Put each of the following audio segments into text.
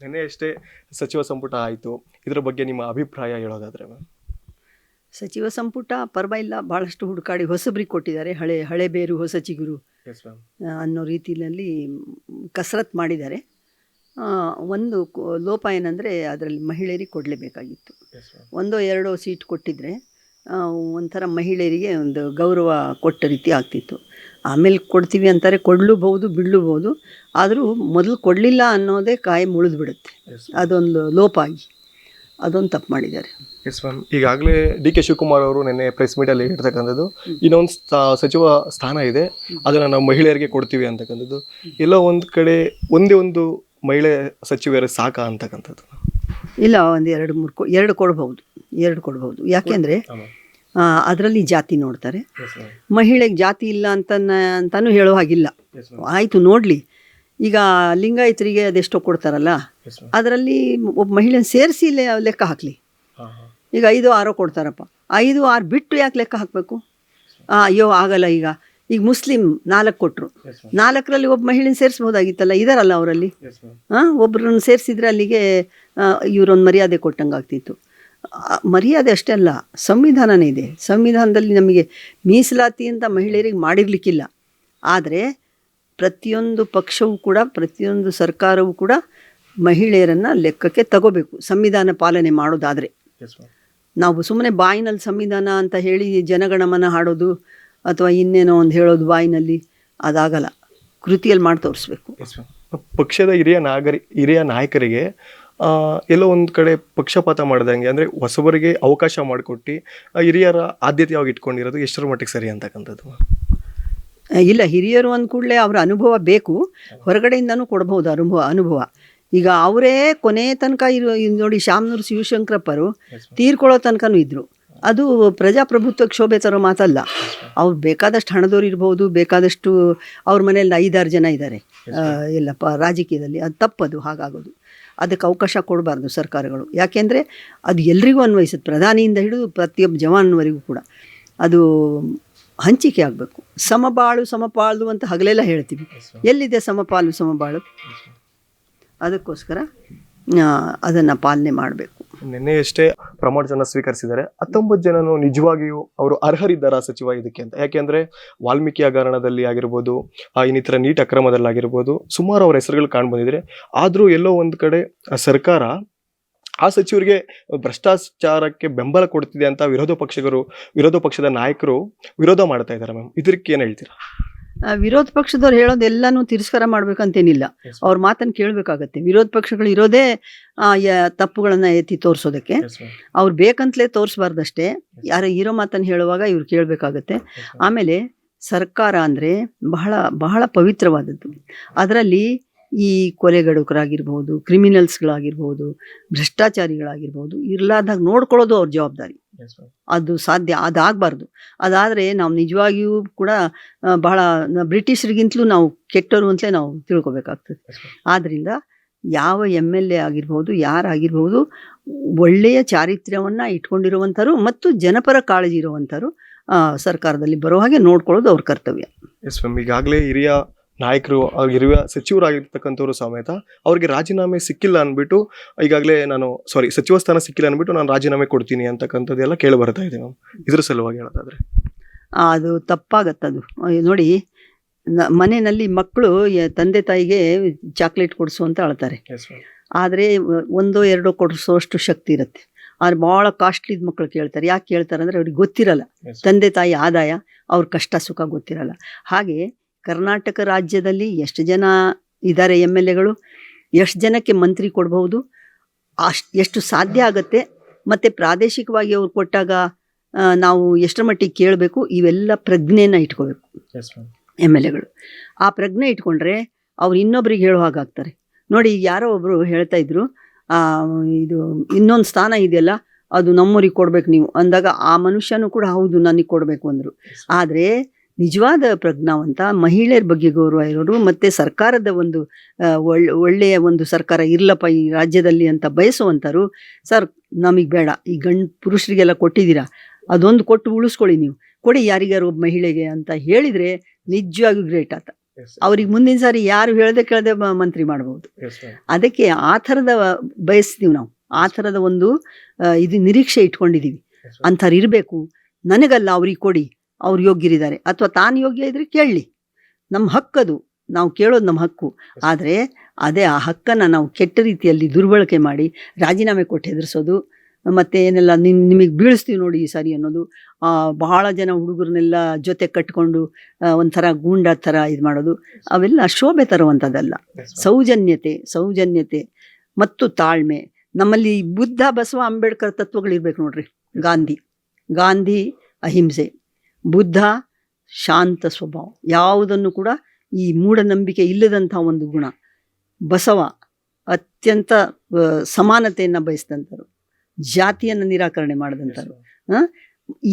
ನಿನ್ನೆ ಅಷ್ಟೇ ಸಚಿವ ಸಂಪುಟ ಆಯಿತು, ಇದರ ಬಗ್ಗೆ ನಿಮ್ಮ ಅಭಿಪ್ರಾಯ ಹೇಳೋದಾದ್ರೆ ಮ್ಯಾಮ್? ಸಚಿವ ಸಂಪುಟ ಪರವಾಗಿಲ್ಲ, ಭಾಳಷ್ಟು ಹುಡುಕಾಡಿ ಹೊಸಬ್ರಿಗೆ ಕೊಟ್ಟಿದ್ದಾರೆ. ಹಳೆ ಬೇರು ಹೊಸ ಚಿಗುರು ಅನ್ನೋ ರೀತಿಯಲ್ಲಿ ಕಸರತ್ತು ಮಾಡಿದ್ದಾರೆ. ಒಂದು ಲೋಪ ಏನಂದರೆ ಅದರಲ್ಲಿ ಮಹಿಳೆಯರಿಗೆ ಕೊಡಲೇಬೇಕಾಗಿತ್ತು. ಒಂದೋ ಎರಡೋ ಸೀಟ್ ಕೊಟ್ಟಿದ್ದರೆ ಒಂಥರ ಮಹಿಳೆಯರಿಗೆ ಒಂದು ಗೌರವ ಕೊಟ್ಟ ರೀತಿ ಆಗ್ತಿತ್ತು. ಆಮೇಲೆ ಕೊಡ್ತೀವಿ ಅಂತಾರೆ, ಕೊಡಲೂಬಹುದು ಬಿಡಲೂಬಹುದು, ಆದರೂ ಮೊದಲು ಕೊಡಲಿಲ್ಲ ಅನ್ನೋದೇ ಕಾಯಿ ಮುಳಿದು ಬಿಡುತ್ತೆ. ಅದೊಂದು ಲೋಪ ಆಗಿ ಅದೊಂದು ತಪ್ಪು ಮಾಡಿದ್ದಾರೆ. ಎಸ್ ಮ್ಯಾಮ್, ಈಗಾಗಲೇ ಡಿ.ಕೆ. ಶಿವಕುಮಾರ್ ಅವರು ನಿನ್ನೆ ಪ್ರೆಸ್ ಮೀಟಲ್ಲಿ ಹೇಳ್ತಕ್ಕಂಥದ್ದು ಇನ್ನೊಂದು ಸಚಿವ ಸ್ಥಾನ ಇದೆ, ಅದನ್ನು ನಾವು ಮಹಿಳೆಯರಿಗೆ ಕೊಡ್ತೀವಿ ಅಂತಕ್ಕಂಥದ್ದು. ಎಲ್ಲೋ ಒಂದು ಕಡೆ ಒಂದೇ ಒಂದು ಮಹಿಳೆ ಸಚಿವರ ಸಾಕ ಅಂತಕ್ಕಂಥದ್ದು. ಇಲ್ಲ, ಒಂದು ಎರಡು ಕೊಡ್ಬೋದು. ಯಾಕೆಂದರೆ ಅದರಲ್ಲಿ ಜಾತಿ ನೋಡ್ತಾರೆ. ಮಹಿಳೆಗೆ ಜಾತಿ ಇಲ್ಲ ಅಂತಾನು ಹೇಳೋ ಹಾಗಿಲ್ಲ. ಆಯಿತು, ನೋಡಲಿ. ಈಗ ಲಿಂಗಾಯತರಿಗೆ ಅದೆಷ್ಟೋ ಕೊಡ್ತಾರಲ್ಲ, ಅದರಲ್ಲಿ ಒಬ್ಬ ಮಹಿಳೆನ ಸೇರಿಸಿ ಲೆಕ್ಕ ಹಾಕಲಿ. ಈಗ 5-6 ಕೊಡ್ತಾರಪ್ಪ, 5-6 ಬಿಟ್ಟು ಯಾಕೆ ಲೆಕ್ಕ ಹಾಕಬೇಕು? ಅಯ್ಯೋ ಆಗಲ್ಲ. ಈಗ ಮುಸ್ಲಿಂ 4 ಕೊಟ್ಟರು, 4ರಲ್ಲಿ ಒಬ್ಬ ಮಹಿಳೆನ ಸೇರಿಸ್ಬೋದಾಗಿತ್ತಲ್ಲ, ಇದಾರಲ್ಲ ಅವರಲ್ಲಿ. ಒಬ್ಬರನ್ನ ಸೇರಿಸಿದ್ರೆ ಅಲ್ಲಿಗೆ ಇವರೊಂದು ಮರ್ಯಾದೆ ಕೊಟ್ಟಂಗೆ ಆಗ್ತಿತ್ತು. ಮರ್ಯಾದೆ ಅಷ್ಟೇ ಅಲ್ಲ, ಸಂವಿಧಾನನೇ ಇದೆ. ಸಂವಿಧಾನದಲ್ಲಿ ನಮಗೆ ಮೀಸಲಾತಿ ಅಂತ ಮಹಿಳೆಯರಿಗೆ ಮಾಡಿರ್ಲಿಕ್ಕಿಲ್ಲ. ಆದರೆ ಪ್ರತಿಯೊಂದು ಪಕ್ಷವೂ ಕೂಡ, ಪ್ರತಿಯೊಂದು ಸರ್ಕಾರವೂ ಕೂಡ ಮಹಿಳೆಯರನ್ನು ಲೆಕ್ಕಕ್ಕೆ ತಗೋಬೇಕು, ಸಂವಿಧಾನ ಪಾಲನೆ ಮಾಡೋದಾದರೆ. ನಾವು ಸುಮ್ಮನೆ ಬಾಯಿನಲ್ಲಿ ಸಂವಿಧಾನ ಅಂತ ಹೇಳಿ ಜನಗಣಮನ ಹಾಡೋದು ಅಥವಾ ಇನ್ನೇನೋ ಒಂದು ಹೇಳೋದು ಬಾಯಿನಲ್ಲಿ, ಅದಾಗಲ್ಲ. ಕೃತಿಯಲ್ಲಿ ಮಾಡಿ ತೋರಿಸ್ಬೇಕು. ಪಕ್ಷದ ಹಿರಿಯ ನಾಯಕರಿಗೆ ಎಲ್ಲೋ ಒಂದು ಕಡೆ ಪಕ್ಷಪಾತ ಮಾಡ್ದಂಗೆ, ಅಂದರೆ ಹೊಸಬರಿಗೆ ಅವಕಾಶ ಮಾಡಿಕೊಟ್ಟು ಹಿರಿಯರ ಆದ್ಯತೆಯಾಗಿ ಇಟ್ಕೊಂಡಿರೋದು ಎಷ್ಟರ ಮಟ್ಟಿಗೆ ಸರಿ ಅಂತಕ್ಕಂಥದ್ದು? ಇಲ್ಲ, ಹಿರಿಯರು ಅಂದ ಕೂಡಲೇ ಅವರ ಅನುಭವ ಬೇಕು, ಹೊರಗಡೆಯಿಂದನೂ ಕೊಡ್ಬೋದು ಅನುಭವ. ಈಗ ಅವರೇ ಕೊನೆ ತನಕ ನೋಡಿ, ಶಾಮನೂರು ಶಿವಶಂಕರಪ್ಪರು ತೀರ್ಕೊಳ್ಳೋ ತನಕನೂ ಇದ್ದರು. ಅದು ಪ್ರಜಾಪ್ರಭುತ್ವಕ್ಕೆ ಶೋಭೆ ತರೋ ಮಾತಲ್ಲ. ಅವ್ರು ಬೇಕಾದಷ್ಟು ಹಣದವ್ರು ಇರ್ಬೋದು, ಬೇಕಾದಷ್ಟು ಅವ್ರ ಮನೆಯಲ್ಲಿ 5-6 ಜನ ಇದ್ದಾರೆ ಎಲ್ಲಪ್ಪ ರಾಜಕೀಯದಲ್ಲಿ. ಅದು ತಪ್ಪದು, ಹಾಗಾಗೋದು. ಅದಕ್ಕೆ ಅವಕಾಶ ಕೊಡಬಾರ್ದು ಸರ್ಕಾರಗಳು. ಯಾಕೆಂದರೆ ಅದು ಎಲ್ರಿಗೂ ಅನ್ವಯಿಸುತ್ತೆ, ಪ್ರಧಾನಿಯಿಂದ ಹಿಡಿದು ಪ್ರತಿಯೊಬ್ಬ ಜವಾನವರೆಗೂ ಕೂಡ. ಅದು ಹಂಚಿಕೆ ಆಗಬೇಕು. ಸಮಪಾಳು ಅಂತ ಹಗಲೆಲ್ಲ ಹೇಳ್ತೀವಿ, ಎಲ್ಲಿದೆ ಸಮಪಾಳು? ಅದಕ್ಕೋಸ್ಕರ ಅದನ್ನು ಪಾಲನೆ ಮಾಡಬೇಕು. ನಿನ್ನೆ ಎಷ್ಟೇ ಪ್ರಮಾಣ ಸ್ವೀಕರಿಸಿದ್ದಾರೆ, 19 ಜನನು ನಿಜವಾಗಿಯೂ ಅವರು ಅರ್ಹರಿದ್ದಾರಾ ಸಚಿವ ಇದಕ್ಕೆ ಅಂತ? ಯಾಕೆಂದ್ರೆ ವಾಲ್ಮೀಕಿ ಹಗರಣದಲ್ಲಿ ಆಗಿರ್ಬೋದು, ಇನ್ನಿತರ ನೀಟ್ ಅಕ್ರಮದಲ್ಲಿ ಆಗಿರ್ಬೋದು, ಸುಮಾರು ಅವರ ಹೆಸರುಗಳು ಕಾಣ್ ಬಂದಿದ್ರೆ, ಆದ್ರೂ ಎಲ್ಲೋ ಒಂದು ಕಡೆ ಸರ್ಕಾರ ಆ ಸಚಿವರಿಗೆ ಭ್ರಷ್ಟಾಚಾರಕ್ಕೆ ಬೆಂಬಲ ಕೊಡ್ತಿದೆ ಅಂತ ವಿರೋಧ ಪಕ್ಷದ ನಾಯಕರು ವಿರೋಧ ಮಾಡ್ತಾ ಇದ್ದಾರೆ ಮ್ಯಾಮ್. ಇದಕ್ಕೆ ಏನ್ ಹೇಳ್ತೀರಾ? ವಿರೋಧ ಪಕ್ಷದವ್ರು ಹೇಳೋದೆಲ್ಲನೂ ತಿರಸ್ಕಾರ ಮಾಡ್ಬೇಕಂತೇನಿಲ್ಲ, ಅವ್ರ ಮಾತನ್ನು ಕೇಳಬೇಕಾಗತ್ತೆ. ವಿರೋಧ ಪಕ್ಷಗಳು ಇರೋದೇ ತಪ್ಪುಗಳನ್ನು ಎತ್ತಿ ತೋರಿಸೋದಕ್ಕೆ. ಅವ್ರು ಬೇಕಂತಲೇ ತೋರಿಸ್ಬಾರ್ದಷ್ಟೇ. ಯಾರು ಇರೋ ಮಾತನ್ನು ಹೇಳುವಾಗ ಇವ್ರು ಕೇಳಬೇಕಾಗತ್ತೆ. ಆಮೇಲೆ ಸರ್ಕಾರ ಅಂದರೆ ಬಹಳ ಬಹಳ ಪವಿತ್ರವಾದದ್ದು. ಅದರಲ್ಲಿ ಈ ಕೊಲೆಗಡುಕರಾಗಿರ್ಬೋದು, ಕ್ರಿಮಿನಲ್ಸ್ಗಳಾಗಿರ್ಬೋದು, ಭ್ರಷ್ಟಾಚಾರಿಗಳಾಗಿರ್ಬೋದು ಇರ್ಲಾರ್ದಾಗ ನೋಡ್ಕೊಳ್ಳೋದು ಅವ್ರ ಜವಾಬ್ದಾರಿ. ಅದು ಸಾಧ್ಯ, ಅದಾಗಬಾರ್ದು. ಅದಾದರೆ ನಾವು ನಿಜವಾಗಿಯೂ ಕೂಡ ಬಹಳ ಬ್ರಿಟಿಷರಿಗಿಂತಲೂ ನಾವು ಕೆಟ್ಟವರು ಅಂತಲೇ ನಾವು ತಿಳ್ಕೊಬೇಕಾಗ್ತದೆ. ಆದ್ದರಿಂದ ಯಾವ MLA ಆಗಿರ್ಬೋದು, ಯಾರಾಗಿರ್ಬೋದು, ಒಳ್ಳೆಯ ಚಾರಿತ್ರ್ಯವನ್ನು ಇಟ್ಕೊಂಡಿರುವಂಥರು ಮತ್ತು ಜನಪರ ಕಾಳಜಿ ಇರುವಂಥರು ಸರ್ಕಾರದಲ್ಲಿ ಬರೋ ಹಾಗೆ ನೋಡ್ಕೊಳ್ಳೋದು ಅವ್ರ ಕರ್ತವ್ಯ. ಎಸ್ ಮ್ಯಾಮ್, ಈಗಾಗಲೇ ಹಿರಿಯ ನಾಯಕರು ಹಿರಿಯ ಸಚಿವರಾಗಿರ್ತಕ್ಕಂಥವ್ರು ಸಮೇತ ಅವ್ರಿಗೆ ರಾಜೀನಾಮೆ ಸಿಕ್ಕಿಲ್ಲ ಅಂದ್ಬಿಟ್ಟು ಈಗಾಗಲೇ ಸಚಿವ ಸ್ಥಾನ ಸಿಕ್ಕಿಲ್ಲ ಅಂದ್ಬಿಟ್ಟು ನಾನು ರಾಜೀನಾಮೆ ಕೊಡ್ತೀನಿ ಅಂತಕ್ಕಂಥದ್ದೆಲ್ಲ ಕೇಳಿ ಬರ್ತಾ ಇದೆ ಮ್ಯಾಮ್. ಇದ್ರ ಸಲುವಾಗಿ ಹೇಳೋದಾದ್ರೆ ಅದು ತಪ್ಪಾಗತ್ತದು. ನೋಡಿ, ಮನೆಯಲ್ಲಿ ಮಕ್ಕಳು ತಂದೆ ತಾಯಿಗೆ ಚಾಕ್ಲೇಟ್ ಕೊಡಿಸು ಅಂತ ಅಳ್ತಾರೆ, ಆದರೆ 1-2 ಕೊಡಿಸೋಷ್ಟು ಶಕ್ತಿ ಇರುತ್ತೆ. ಆದ್ರೆ ಭಾಳ ಕಾಸ್ಟ್ಲಿದ್ ಮಕ್ಕಳು ಕೇಳ್ತಾರೆ. ಯಾಕೆ ಕೇಳ್ತಾರೆ ಅಂದರೆ ಅವ್ರಿಗೆ ಗೊತ್ತಿರಲ್ಲ ತಂದೆ ತಾಯಿ ಆದಾಯ, ಅವ್ರ ಕಷ್ಟ ಸುಖ ಗೊತ್ತಿರಲ್ಲ. ಹಾಗೆ ಕರ್ನಾಟಕ ರಾಜ್ಯದಲ್ಲಿ ಎಷ್ಟು ಜನ ಇದ್ದಾರೆ MLAಗಳು, ಎಷ್ಟು ಜನಕ್ಕೆ ಮಂತ್ರಿ ಕೊಡ್ಬೋದು, ಎಷ್ಟು ಸಾಧ್ಯ ಆಗುತ್ತೆ, ಮತ್ತು ಪ್ರಾದೇಶಿಕವಾಗಿ ಅವ್ರು ಕೊಟ್ಟಾಗ ನಾವು ಎಷ್ಟರ ಮಟ್ಟಿಗೆ ಕೇಳಬೇಕು, ಇವೆಲ್ಲ ಪ್ರಜ್ಞೆನ ಇಟ್ಕೋಬೇಕು MLAಗಳು. ಆ ಪ್ರಜ್ಞೆ ಇಟ್ಕೊಂಡ್ರೆ ಅವ್ರು ಇನ್ನೊಬ್ರಿಗೆ ಹೇಳೋ ಹಾಗಾಗ್ತಾರೆ. ನೋಡಿ, ಯಾರೋ ಒಬ್ಬರು ಹೇಳ್ತಾ ಇದ್ರು, ಇದು ಇನ್ನೊಂದು ಸ್ಥಾನ ಇದೆಯಲ್ಲ ಅದು ನಮ್ಮೂರಿಗೆ ಕೊಡ್ಬೇಕು ನೀವು ಅಂದಾಗ ಆ ಮನುಷ್ಯನೂ ಕೂಡ ಹೌದು ನನಗೆ ಕೊಡಬೇಕು ಅಂದರು. ಆದರೆ ನಿಜವಾದ ಪ್ರಜ್ಞಾವಂತ, ಮಹಿಳೆಯರ ಬಗ್ಗೆ ಗೌರವ ಇರೋರು, ಮತ್ತು ಸರ್ಕಾರದ ಒಂದು ಒಳ್ಳೆಯ ಒಂದು ಸರ್ಕಾರ ಇರ್ಲಪ್ಪ ಈ ರಾಜ್ಯದಲ್ಲಿ ಅಂತ ಬಯಸುವಂಥರು, ಸರ್ ನಮಗೆ ಬೇಡ, ಈ ಪುರುಷರಿಗೆಲ್ಲ ಕೊಟ್ಟಿದ್ದೀರಾ, ಅದೊಂದು ಕೊಟ್ಟು ಉಳಿಸ್ಕೊಳ್ಳಿ, ನೀವು ಕೊಡಿ ಯಾರಿಗಾರು ಒಬ್ಬ ಮಹಿಳೆಗೆ ಅಂತ ಹೇಳಿದರೆ ನಿಜವಾಗಿಯೂ ಗ್ರೇಟ್ ಆತ. ಅವ್ರಿಗೆ ಮುಂದಿನ ಸಾರಿ ಯಾರು ಹೇಳ್ದೆ ಕೇಳದೆ ಮಂತ್ರಿ ಮಾಡ್ಬೋದು. ಅದಕ್ಕೆ ಆ ಥರದ ಬಯಸ್ತೀವಿ ನಾವು, ಆ ಥರದ ಒಂದು ಇದು ನಿರೀಕ್ಷೆ ಇಟ್ಕೊಂಡಿದ್ದೀವಿ. ಅಂಥವ್ರು ಇರಬೇಕು, ನನಗಲ್ಲ ಅವ್ರಿಗೆ ಕೊಡಿ, ಅವ್ರು ಯೋಗ್ಯರಿದ್ದಾರೆ, ಅಥವಾ ತಾನು ಯೋಗ್ಯ ಇದ್ರೆ ಕೇಳಲಿ, ನಮ್ಮ ಹಕ್ಕದು, ನಾವು ಕೇಳೋದು ನಮ್ಮ ಹಕ್ಕು. ಆದರೆ ಅದೇ ಆ ಹಕ್ಕನ್ನು ನಾವು ಕೆಟ್ಟ ರೀತಿಯಲ್ಲಿ ದುರ್ಬಳಕೆ ಮಾಡಿ ರಾಜೀನಾಮೆ ಕೊಟ್ಟು ಹೆದರಿಸೋದು, ಮತ್ತು ಏನೆಲ್ಲ ನಿಮಗೆ ಬೀಳಿಸ್ತೀವಿ ನೋಡಿ ಈ ಸಾರಿ ಅನ್ನೋದು, ಬಹಳ ಜನ ಹುಡುಗರನ್ನೆಲ್ಲ ಜೊತೆ ಕಟ್ಕೊಂಡು ಒಂಥರ ಗೂಂಡ ಥರ ಇದು ಮಾಡೋದು, ಅವೆಲ್ಲ ಶೋಭೆ ತರುವಂಥದ್ದಲ್ಲ. ಸೌಜನ್ಯತೆ ಮತ್ತು ತಾಳ್ಮೆ ನಮ್ಮಲ್ಲಿ ಬುದ್ಧ, ಬಸವ, ಅಂಬೇಡ್ಕರ್ ತತ್ವಗಳಿರ್ಬೇಕು ನೋಡ್ರಿ. ಗಾಂಧಿ ಅಹಿಂಸೆ, ಬುದ್ಧ ಶಾಂತ ಸ್ವಭಾವ, ಯಾವುದನ್ನು ಕೂಡ ಈ ಮೂಢನಂಬಿಕೆ ಇಲ್ಲದಂಥ ಒಂದು ಗುಣ. ಬಸವ ಅತ್ಯಂತ ಸಮಾನತೆಯನ್ನು ಬಯಸಿದಂಥರು, ಜಾತಿಯನ್ನು ನಿರಾಕರಣೆ ಮಾಡಿದಂಥರು.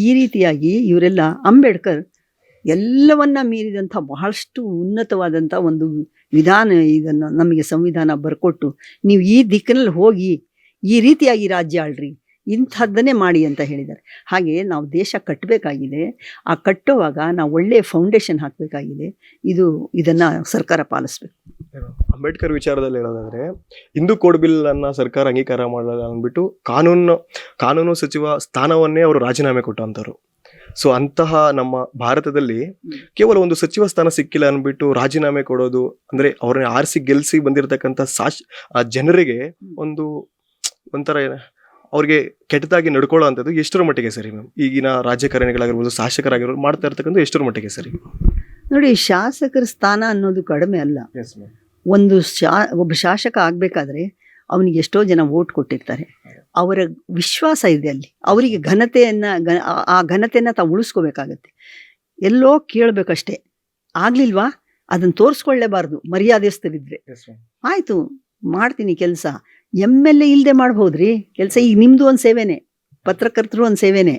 ಈ ರೀತಿಯಾಗಿ ಇವರೆಲ್ಲ, ಅಂಬೇಡ್ಕರ್ ಎಲ್ಲವನ್ನ ಮೀರಿದಂಥ ಬಹಳಷ್ಟು ಉನ್ನತವಾದಂಥ ಒಂದು ವಿಧಾನ, ಇದನ್ನು ನಮಗೆ ಸಂವಿಧಾನ ಬರ್ಕೊಟ್ಟು ನೀವು ಈ ದಿಕ್ಕಿನಲ್ಲಿ ಹೋಗಿ ಈ ರೀತಿಯಾಗಿ ರಾಜ್ಯ ಆಳ್ರಿ, ಇಂಥದ್ದನ್ನೇ ಮಾಡಿ ಅಂತ ಹೇಳಿದ್ದಾರೆ. ಹಾಗೆ ನಾವು ದೇಶ ಕಟ್ಟಬೇಕಾಗಿದೆ. ಆ ಕಟ್ಟುವಾಗ ನಾವು ಒಳ್ಳೆಯ ಫೌಂಡೇಶನ್ ಹಾಕಬೇಕಾಗಿದೆ. ಇದನ್ನು ಸರ್ಕಾರ ಪಾಲಿಸ್ಬೇಕು. ಅಂಬೇಡ್ಕರ್ ವಿಚಾರದಲ್ಲಿ ಹೇಳೋದಾದ್ರೆ, ಹಿಂದೂ ಕೋಡ್ ಬಿಲ್ ಅನ್ನ ಸರ್ಕಾರ ಅಂಗೀಕಾರ ಮಾಡಲ್ಲ ಅಂದ್ಬಿಟ್ಟು ಕಾನೂನು ಸಚಿವ ಸ್ಥಾನವನ್ನೇ ಅವರು ರಾಜೀನಾಮೆ ಕೊಟ್ಟಂತರು. ಸೊ ಅಂತಹ ನಮ್ಮ ಭಾರತದಲ್ಲಿ ಕೇವಲ ಒಂದು ಸಚಿವ ಸ್ಥಾನ ಸಿಕ್ಕಿಲ್ಲ ಅಂದ್ಬಿಟ್ಟು ರಾಜೀನಾಮೆ ಕೊಡೋದು ಅಂದ್ರೆ, ಅವ್ರನ್ನ ಆರಿಸಿ ಗೆಲ್ಸಿ ಬಂದಿರತಕ್ಕಂಥ ಜನರಿಗೆ ಒಂಥರ ಅವ್ರಿಗೆ ಕೆಟ್ಟದಾಗಿ ನಡ್ಕೊಳ್ಳೋ ಅಂಥದ್ದು ಎಷ್ಟರ ಮಟ್ಟಿಗೆ ಸರಿ ಮ್ಯಾಮ್? ಈಗಿನ ರಾಜಕಾರಣಿಗಳಾಗಿರ್ಬೋದು, ಶಾಸಕರಾಗಿರ್ಬೋದು ಮಾಡ್ತಾ ಇರ್ತಕ್ಕಂಥ ಎಷ್ಟರ ಮಟ್ಟಿಗೆ ಸರಿ? ನೋಡಿ, ಶಾಸಕರ ಸ್ಥಾನ ಅನ್ನೋದು ಕಡಿಮೆ ಅಲ್ಲ. ಒಬ್ಬ ಶಾಸಕ ಆಗಬೇಕಾದ್ರೆ ಅವನಿಗೆ ಎಷ್ಟೋ ಜನ ವೋಟ್ ಕೊಟ್ಟಿರ್ತಾರೆ, ಅವರ ವಿಶ್ವಾಸ ಇದೆ ಅಲ್ಲಿ, ಅವರಿಗೆ ಆ ಘನತೆಯನ್ನು ತಾವು ಉಳಿಸ್ಕೋಬೇಕಾಗತ್ತೆ. ಎಲ್ಲೋ ಕೇಳಬೇಕಷ್ಟೇ, ಆಗ್ಲಿಲ್ವಾ ಅದನ್ನು ತೋರಿಸ್ಕೊಳ್ಳೇಬಾರ್ದು. ಮರ್ಯಾದೆಸ್ತರಿದ್ರೆ ಆಯಿತು ಮಾಡ್ತೀನಿ ಕೆಲಸ, MLA ಇಲ್ಲದೆ ಮಾಡ್ಬೋದ್ರಿ ಕೆಲಸ. ಈಗ ನಿಮ್ಮದು ಒಂದು ಸೇವೆನೇ, ಪತ್ರಕರ್ತರು ಒಂದು ಸೇವೆನೇ.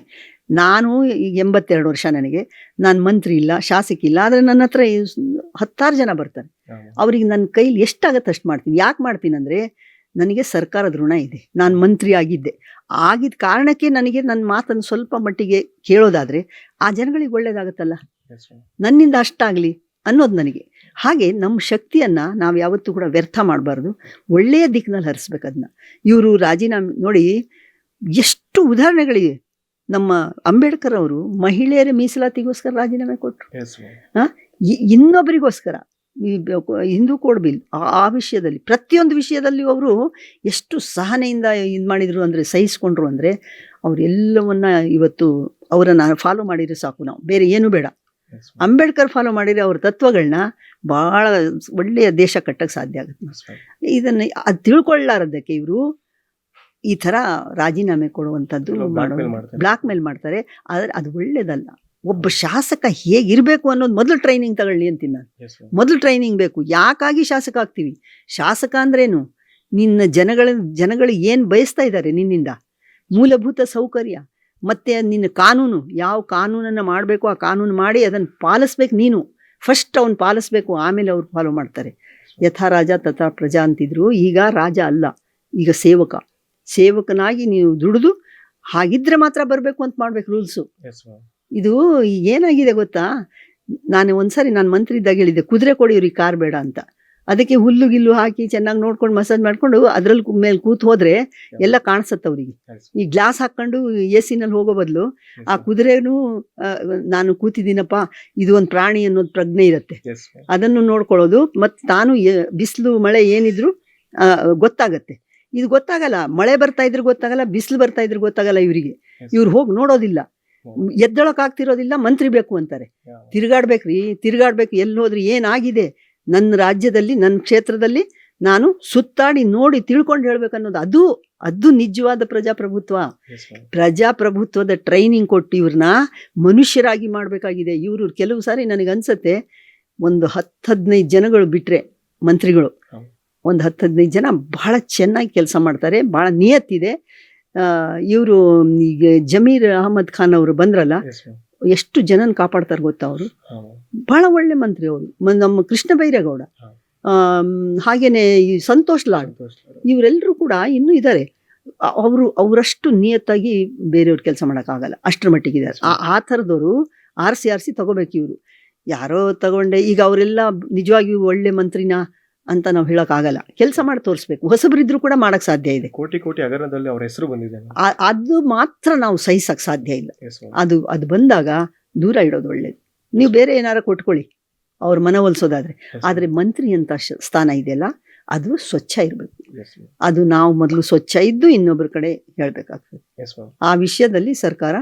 ನಾನು ಈಗ 82 ವರ್ಷ, ನಾನು ಮಂತ್ರಿ ಇಲ್ಲ, ಶಾಸಕ ಇಲ್ಲ, ಆದರೆ ನನ್ನ ಹತ್ರ 10 ಜನ ಬರ್ತಾರೆ. ಅವ್ರಿಗೆ ನನ್ನ ಕೈಲಿ ಎಷ್ಟಾಗತ್ತೆ ಅಷ್ಟು ಮಾಡ್ತೀನಿ. ಯಾಕೆ ಮಾಡ್ತೀನಿ ಅಂದರೆ, ನನಗೆ ಸರ್ಕಾರದ ಋಣ ಇದೆ. ನಾನು ಮಂತ್ರಿ ಆಗಿದ್ದ ಕಾರಣಕ್ಕೆ ನನಗೆ ನನ್ನ ಮಾತನ್ನು ಸ್ವಲ್ಪ ಮಟ್ಟಿಗೆ ಕೇಳೋದಾದರೆ ಆ ಜನಗಳಿಗೆ ಒಳ್ಳೇದಾಗತ್ತಲ್ಲ, ನನ್ನಿಂದ ಅಷ್ಟಾಗಲಿ ಅನ್ನೋದು ನನಗೆ. ಹಾಗೆ ನಮ್ಮ ಶಕ್ತಿಯನ್ನು ನಾವು ಯಾವತ್ತೂ ಕೂಡ ವ್ಯರ್ಥ ಮಾಡಬಾರ್ದು, ಒಳ್ಳೆಯ ದಿಕ್ಕಿನಲ್ಲಿ ಹರಿಸ್ಬೇಕು ಅದನ್ನ. ಇವರು ರಾಜೀನಾಮೆ ನೋಡಿ, ಎಷ್ಟು ಉದಾಹರಣೆಗಳಿವೆ. ನಮ್ಮ ಅಂಬೇಡ್ಕರ್ ಅವರು ಮಹಿಳೆಯರ ಮೀಸಲಾತಿಗೋಸ್ಕರ ರಾಜೀನಾಮೆ ಕೊಟ್ಟರು, ಇನ್ನೊಬ್ಬರಿಗೋಸ್ಕರ. ಈ ಹಿಂದೂ ಕೋಡ್ ಬಿಲ್ ಆ ವಿಷಯದಲ್ಲಿ, ಪ್ರತಿಯೊಂದು ವಿಷಯದಲ್ಲಿ ಅವರು ಎಷ್ಟು ಸಹನೆಯಿಂದ ಇದು ಮಾಡಿದರು ಅಂದರೆ, ಸಹಿಸ್ಕೊಂಡ್ರು ಅಂದರೆ, ಅವರೆಲ್ಲವನ್ನ ಇವತ್ತು ಅವರನ್ನು ಫಾಲೋ ಮಾಡಿದರೆ ಸಾಕು, ನಾವು ಬೇರೆ ಏನೂ ಬೇಡ. ಅಂಬೇಡ್ಕರ್ ಫಾಲೋ ಮಾಡಿದರೆ ಅವ್ರ ತತ್ವಗಳನ್ನ ಭಾಳ ಒಳ್ಳೆಯ ದೇಶ ಕಟ್ಟಕ್ಕೆ ಸಾಧ್ಯ ಆಗುತ್ತೆ. ಇದನ್ನು ಅದು ತಿಳ್ಕೊಳ್ಳಾರದಕ್ಕೆ ಇವರು ಈ ಥರ ರಾಜೀನಾಮೆ ಕೊಡುವಂಥದ್ದು ಬ್ಲ್ಯಾಕ್ ಮೇಲ್ ಮಾಡ್ತಾರೆ. ಆದರೆ ಅದು ಒಳ್ಳೇದಲ್ಲ. ಒಬ್ಬ ಶಾಸಕ ಹೇಗಿರಬೇಕು ಅನ್ನೋದು ಮೊದಲು ಟ್ರೈನಿಂಗ್ ತಗೊಳ್ಳಿ ಅಂತೀನಿ ನಾನು. ಮೊದಲು ಟ್ರೈನಿಂಗ್ ಬೇಕು. ಯಾಕಾಗಿ ಶಾಸಕ ಆಗ್ತೀವಿ? ಶಾಸಕ ಅಂದ್ರೇನು? ನಿನ್ನ ಜನಗಳು ಏನು ಬಯಸ್ತಾ ಇದ್ದಾರೆ ನಿನ್ನಿಂದ, ಮೂಲಭೂತ ಸೌಕರ್ಯ, ಮತ್ತು ನಿನ್ನ ಕಾನೂನು, ಯಾವ ಕಾನೂನನ್ನು ಮಾಡಬೇಕು ಆ ಕಾನೂನು ಮಾಡಿ ಅದನ್ನು ಪಾಲಿಸ್ಬೇಕು. ನೀನು ಫಸ್ಟ್ ಅವ್ನು ಪಾಲಿಸ್ಬೇಕು, ಆಮೇಲೆ ಅವ್ರು ಫಾಲೋ ಮಾಡ್ತಾರೆ. ಯಥಾ ರಾಜ ತಥಾ ಪ್ರಜಾ ಅಂತಿದ್ರು. ಈಗ ರಾಜ ಅಲ್ಲ, ಈಗ ಸೇವಕನಾಗಿ ನೀವು ದುಡಿದು ಹಾಗಿದ್ರೆ ಮಾತ್ರ ಬರಬೇಕು ಅಂತ ಮಾಡ್ಬೇಕು ರೂಲ್ಸು. ಇದು ಏನಾಗಿದೆ ಗೊತ್ತಾ? ನಾನು ಒಂದ್ಸರಿ ನಾನು ಮಂತ್ರಿ ಇದ್ದಾಗ ಹೇಳಿದ್ದೆ, ಕುದುರೆ ಕೊಡಿ ಇವ್ರಿಗೆ ಕಾರ್ ಬೇಡ ಅಂತ. ಅದಕ್ಕೆ ಹುಲ್ಲು ಗಿಲ್ಲು ಹಾಕಿ ಚೆನ್ನಾಗಿ ನೋಡ್ಕೊಂಡು ಮಸಾಜ್ ಮಾಡ್ಕೊಂಡು ಅದ್ರಲ್ಲಿ ಮೇಲೆ ಕೂತ್ ಹೋದ್ರೆ ಎಲ್ಲ ಕಾಣಿಸತ್ತೆ ಅವ್ರಿಗೆ. ಈ ಗ್ಲಾಸ್ ಹಾಕೊಂಡು AC ನಲ್ಲಿ ಹೋಗೋ ಬದಲು ಆ ಕುದುರೆನೂ ನಾನು ಕೂತಿದ್ದೀನಪ್ಪ, ಇದು ಒಂದು ಪ್ರಾಣಿ ಅನ್ನೋದು ಪ್ರಜ್ಞೆ ಇರುತ್ತೆ, ಅದನ್ನು ನೋಡ್ಕೊಳ್ಳೋದು. ಮತ್ತು ತಾನು ಬಿಸಿಲು ಮಳೆ ಏನಿದ್ರು ಗೊತ್ತಾಗತ್ತೆ. ಇದು ಗೊತ್ತಾಗಲ್ಲ, ಮಳೆ ಬರ್ತಾ ಇದ್ರೆ ಗೊತ್ತಾಗಲ್ಲ, ಬಿಸಿಲು ಬರ್ತಾ ಇದ್ರೆ ಗೊತ್ತಾಗಲ್ಲ ಇವರಿಗೆ. ಇವ್ರು ಹೋಗಿ ನೋಡೋದಿಲ್ಲ, ಎದ್ದೊಳಕಾಗ್ತಿರೋದಿಲ್ಲ, ಮಂತ್ರಿ ಬೇಕು ಅಂತಾರೆ. ತಿರುಗಾಡ್ಬೇಕು, ಎಲ್ಲಿ ಹೋದ್ರಿ ಏನಾಗಿದೆ ನನ್ನ ರಾಜ್ಯದಲ್ಲಿ, ನನ್ನ ಕ್ಷೇತ್ರದಲ್ಲಿ, ನಾನು ಸುತ್ತಾಡಿ ನೋಡಿ ತಿಳ್ಕೊಂಡು ಹೇಳ್ಬೇಕನ್ನೋದು ಅದು ನಿಜವಾದ ಪ್ರಜಾಪ್ರಭುತ್ವದ ಟ್ರೈನಿಂಗ್ ಕೊಟ್ಟು ಇವ್ರನ್ನ ಮನುಷ್ಯರಾಗಿ ಮಾಡಬೇಕಾಗಿದೆ. ಇವರು ಕೆಲವು ಸಾರಿ ನನಗನ್ಸತ್ತೆ, ಒಂದು 10-15 ಜನಗಳು ಬಿಟ್ಟರೆ ಮಂತ್ರಿಗಳು, ಒಂದು 10-15 ಜನ ಬಹಳ ಚೆನ್ನಾಗಿ ಕೆಲಸ ಮಾಡ್ತಾರೆ, ಭಾಳ ನಿಯತ್ತಿದೆ. ಇವರು ಈಗ ಜಮೀರ್ ಅಹಮದ್ ಖಾನ್ ಅವರು ಬಂದ್ರಲ್ಲ, ಎಷ್ಟು ಜನನ ಕಾಪಾಡ್ತಾರೆ ಗೊತ್ತಾ ಅವರು. ಬಹಳ ಒಳ್ಳೆ ಮಂತ್ರಿ ಅವರು. ನಮ್ಮ ಕೃಷ್ಣ ಬೈರೇಗೌಡ, ಹಾಗೇನೆ ಈ ಸಂತೋಷ್ ಲಾಡ್, ಇವರೆಲ್ಲರೂ ಕೂಡ ಇನ್ನೂ ಇದ್ದಾರೆ. ಅವರಷ್ಟು ನಿಯತ್ತಾಗಿ ಬೇರೆಯವ್ರ ಕೆಲಸ ಮಾಡೋಕ್ಕಾಗಲ್ಲ, ಅಷ್ಟರ ಮಟ್ಟಿಗಿದ್ದಾರೆ. ಆ ಥರದವರು ಆರಿಸಿ ತಗೋಬೇಕು. ಇವರು ಯಾರೋ ತಗೊಂಡೆ ಈಗ ಅವರೆಲ್ಲ ನಿಜವಾಗಿಯೂ ಒಳ್ಳೆ ಮಂತ್ರಿನ ಅಂತ ನಾವು ಹೇಳೋಕ್ಕಾಗಲ್ಲ. ಕೆಲಸ ಮಾಡಿ ತೋರಿಸ್ಬೇಕು. ಹೊಸಬರಿದ್ರು ಕೂಡ ಮಾಡಕ್ ಸಾಧ್ಯ ಇದೆ. ಕೋಟಿ ಕೋಟಿ ಹಗರಣದಲ್ಲಿ ಅವ್ರ ಹೆಸರು ಬಂದಿದೆ. ಅದು ಮಾತ್ರ ನಾವು ಸಹಿಸಕ್ ಸಾಧ್ಯ ಇಲ್ಲ. Yes, ma'am. ಅದು ಬಂದಾಗ ದೂರ ಇಡೋದು ಒಳ್ಳೇದು. ನೀವು ಬೇರೆ ಏನಾರ ಕೊಟ್ಕೊಳ್ಳಿ ಅವ್ರ ಮನವೊಲಿಸೋದಾದ್ರೆ. Yes, ಆದ್ರೆ ಮಂತ್ರಿ ಅಂತ ಸ್ಥಾನ ಇದೆಯಲ್ಲ, ಅದು ಸ್ವಚ್ಛ ಇರಬೇಕು. Yes, ma'am. ಅದು ನಾವು ಮೊದಲು ಸ್ವಚ್ಛ ಇದ್ದು ಇನ್ನೊಬ್ಬರ ಕಡೆ ಹೇಳ್ಬೇಕಾಗ್ತದೆ. Yes, ma'am. ಆ ವಿಷಯದಲ್ಲಿ ಸರ್ಕಾರ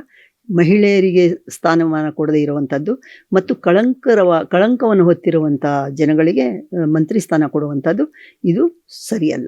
ಮಹಿಳೆಯರಿಗೆ ಸ್ಥಾನಮಾನ ಕೊಡದೇ ಇರುವಂಥದ್ದು ಮತ್ತು ಕಳಂಕವನ್ನು ಹೊತ್ತಿರುವಂಥ ಜನಗಳಿಗೆ ಮಂತ್ರಿ ಸ್ಥಾನ ಕೊಡುವಂಥದ್ದು ಇದು ಸರಿಯಲ್ಲ.